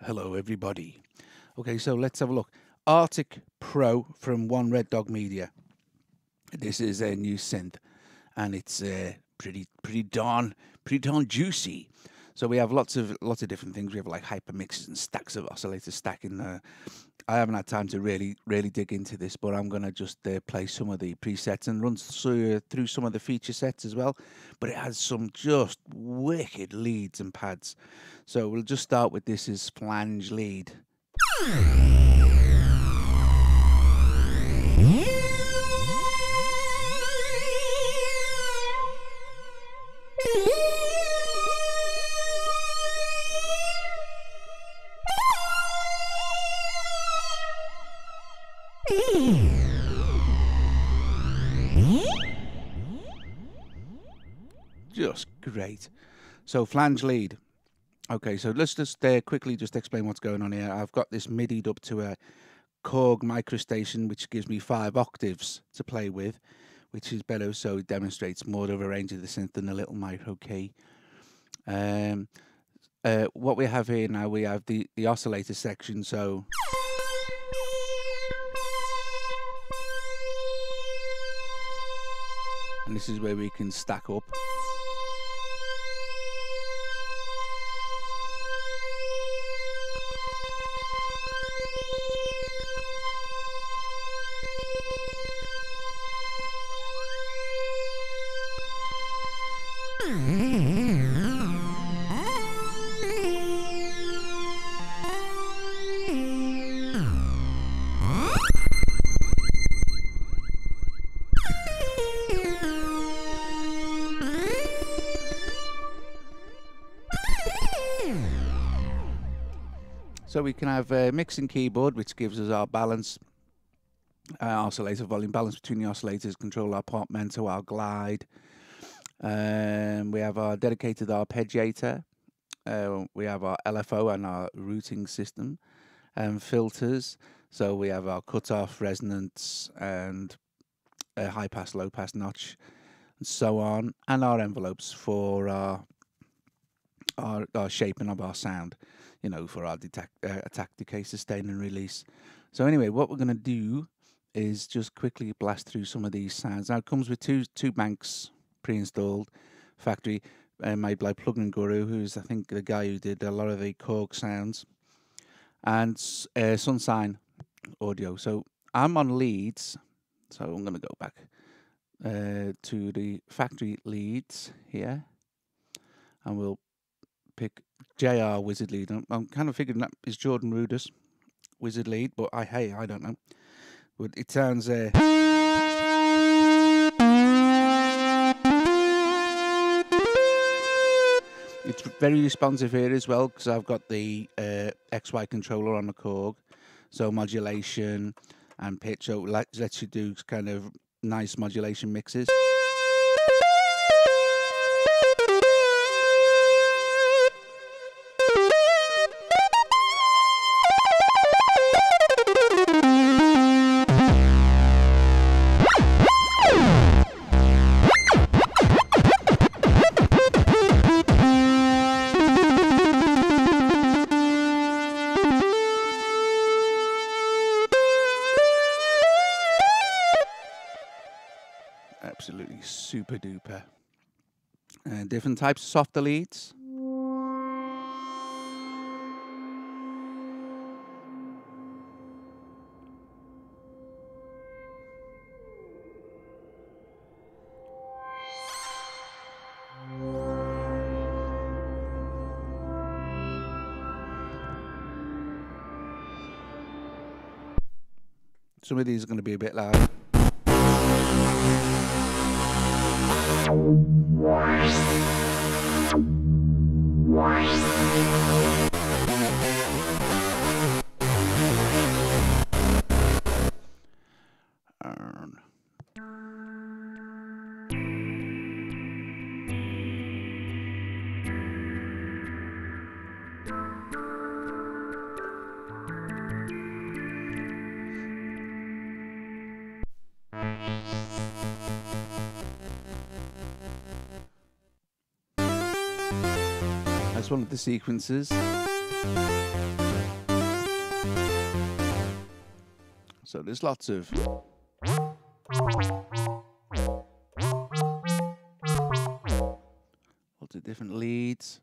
Hello, everybody. Okay, so let's have a look. Arctic Pro from One Red Dog Media. This is a new synth, and it's pretty darn juicy. So we have lots of different things. We have like hyper mixes and stacks of oscillators stacking. I haven't had time to really dig into this, but I'm gonna just play some of the presets and run through some of the feature sets as well. But it has some just wicked leads and pads. So we'll just start with this is flange lead. Just great. So flange lead. Okay, so let's just quickly just explain what's going on here. I've got this MIDI'd up to a Korg microstation, which gives me 5 octaves to play with, which is better, so it demonstrates more of a range of the synth than a little micro key. What we have here now, we have the oscillator section, so and this is where we can stack up. So we can have a mixing keyboard, which gives us our balance, oscillator volume balance between the oscillators, control our portamento, our glide. We have our dedicated arpeggiator. We have our LFO and our routing system, and filters. So we have our cutoff, resonance, and high pass, low pass notch, and so on, and our envelopes for our shaping of our sound, you know, for our attack, decay, sustain, and release. So anyway, what we're going to do is just quickly blast through some of these sounds. Now it comes with two banks pre-installed, factory, made by Plugin Guru, who's I think the guy who did a lot of the Korg sounds, and Sunshine audio. So I'm on leads, so I'm going to go back to the factory leads here, and we'll pick JR Wizard lead. I'm kind of figuring that is Jordan Rudess Wizard lead, but I don't know. But it sounds it's very responsive here as well, because I've got the XY controller on the Korg, so modulation and pitch, so it lets you do kind of nice modulation mixes. Absolutely super duper. Different types of softer leads. Some of these are going to be a bit loud. That's one of the sequences. So there's lots of different leads.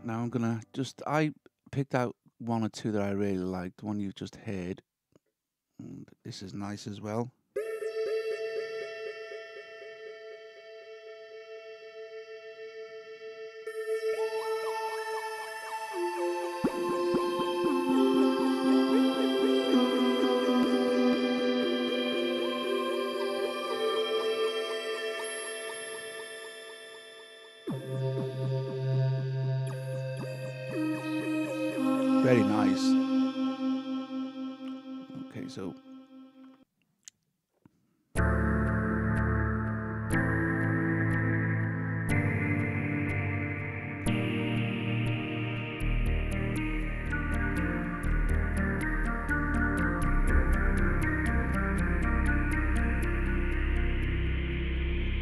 Now I'm gonna I picked out one or two that I really liked. The one you've just heard. And this is nice as well. Very nice. Okay, so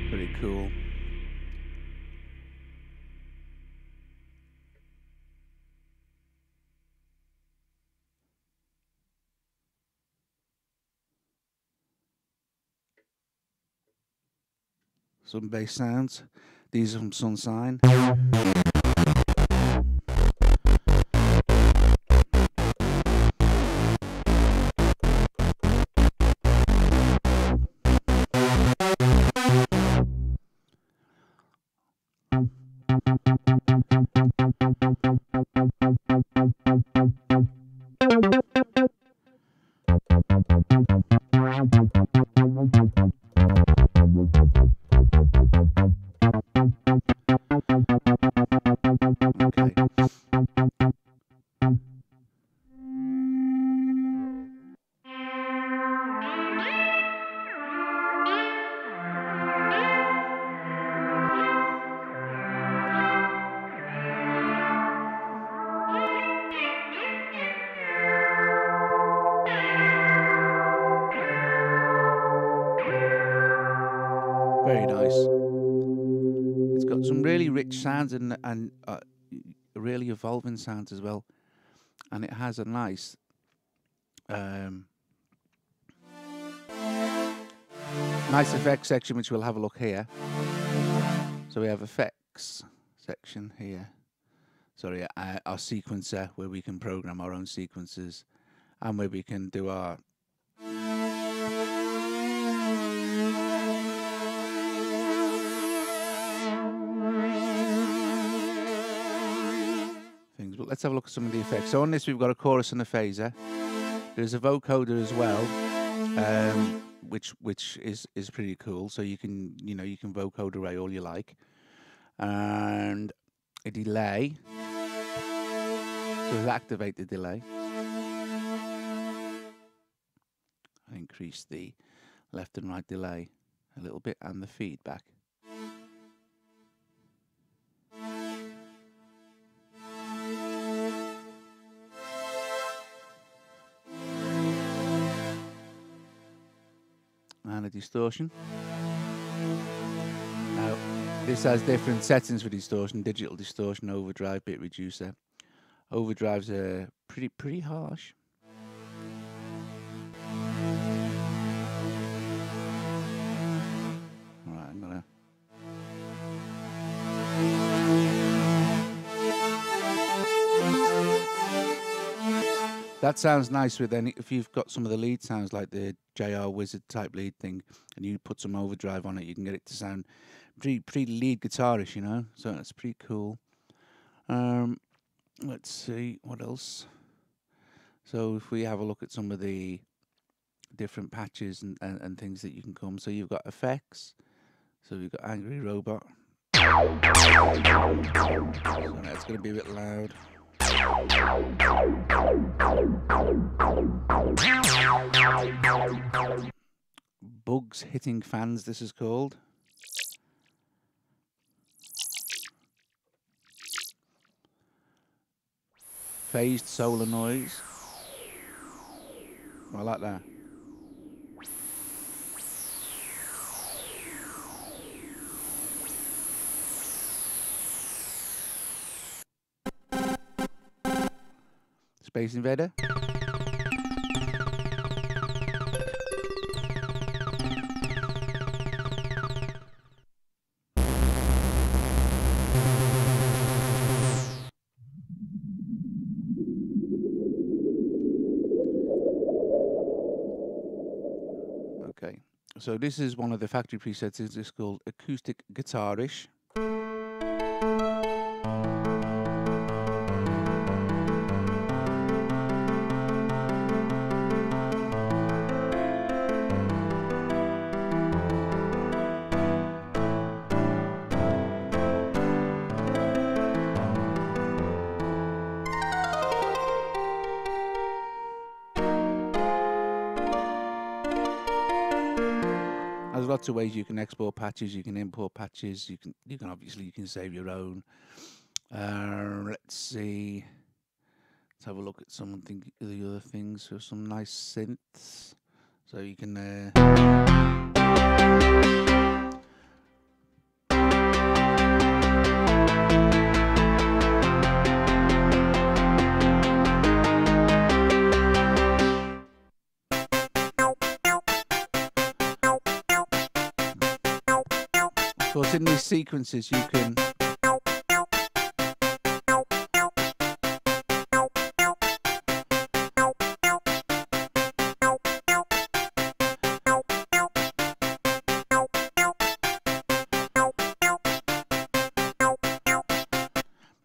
pretty cool. Some bass sounds. These are from Sunshine. Very nice. It's got some really rich sounds and really evolving sounds as well, and it has a nice nice effects section, which we'll have a look here. So we have effects section here. Sorry, our sequencer, where we can program our own sequences, and where we can do our things. But let's have a look at some of the effects. So on this, we've got a chorus and a phaser. There's a vocoder as well, which is pretty cool. So you can vocoder array all you like, and a delay. So we'll activate the delay. Increase the left and right delay a little bit, and the feedback. And a distortion. Now, this has different settings for distortion: digital distortion, overdrive, bit reducer. Overdrives are pretty harsh. All right, I'm gonna. That sounds nice with any. If you've got some of the lead sounds like the JR Wizard type lead thing, and you put some overdrive on it, you can get it to sound pretty lead guitarish, you know. So that's pretty cool. Let's see what else. So if we have a look at some of the different patches and things that you can come. So you've got effects. So we've got Angry Robot. So that's going to be a bit loud. Bugs hitting fans, this is called. phased solar noise. I like that. Space Invader. Okay, so this is one of the factory presets. It's called Acoustic Guitarish. There's lots of ways you can export patches, you can import patches, you can obviously save your own. Let's see. Let's have a look at some of the other things. So some nice synths. So you can of course, in these sequences, you can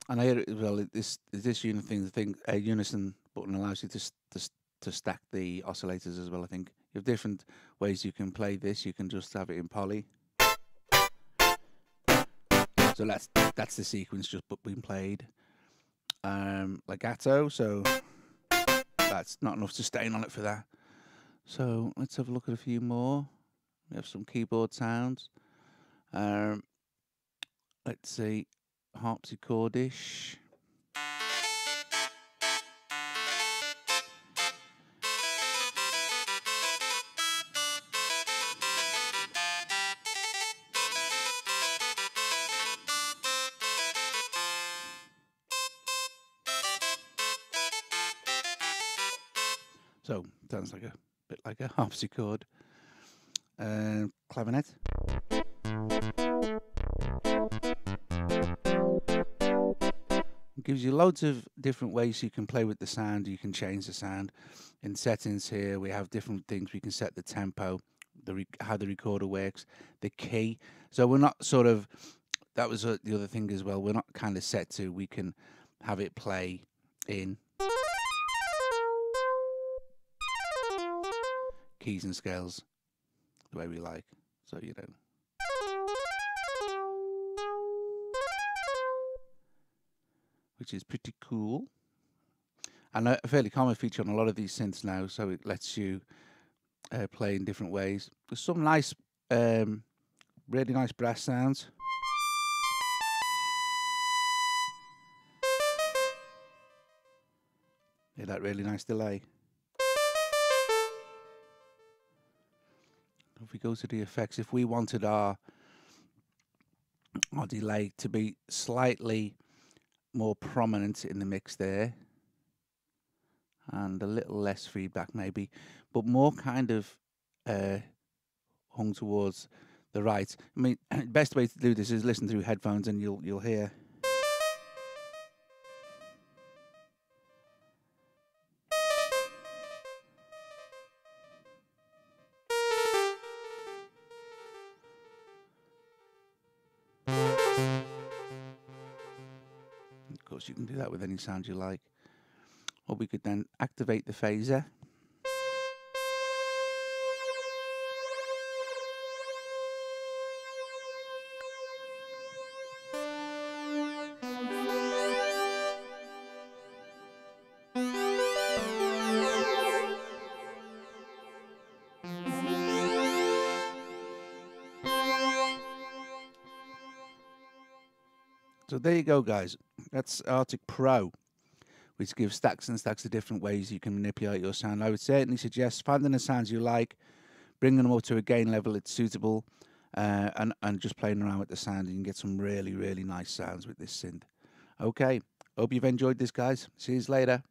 and here as well. This unison button allows you to stack the oscillators as well. I think you have different ways you can play this. You can just have it in poly. So that's the sequence just being played. Legato, so that's not enough sustain on it for that. So let's have a look at a few more. We have some keyboard sounds. Let's see, harpsichordish. So sounds like a bit like a harpsichord. Clavinet. It gives you loads of different ways you can play with the sound. You can change the sound. In settings here, we have different things. We can set the tempo, how the recorder works, the key. So we're not sort of, that was the other thing as well. We're not kind of set to, we can have it play in keys and scales the way we like. So, you know. Which is pretty cool. And a fairly common feature on a lot of these synths now, so it lets you play in different ways. There's some nice, really nice brass sounds. Hear that really nice delay. If we go to the effects, if we wanted our delay to be slightly more prominent in the mix there, and a little less feedback maybe, but more kind of hung towards the right. I mean, the best way to do this is listen through headphones, and you'll hear. Of course, you can do that with any sound you like. Or we could then activate the phaser. So there you go, guys. That's Arctic Pro which gives stacks and stacks of different ways you can manipulate your sound. I would certainly suggest finding the sounds you like, bringing them up to a gain level that's suitable, and just playing around with the sound, and you can get some really, really nice sounds with this synth. Okay, hope you've enjoyed this, guys. See you later.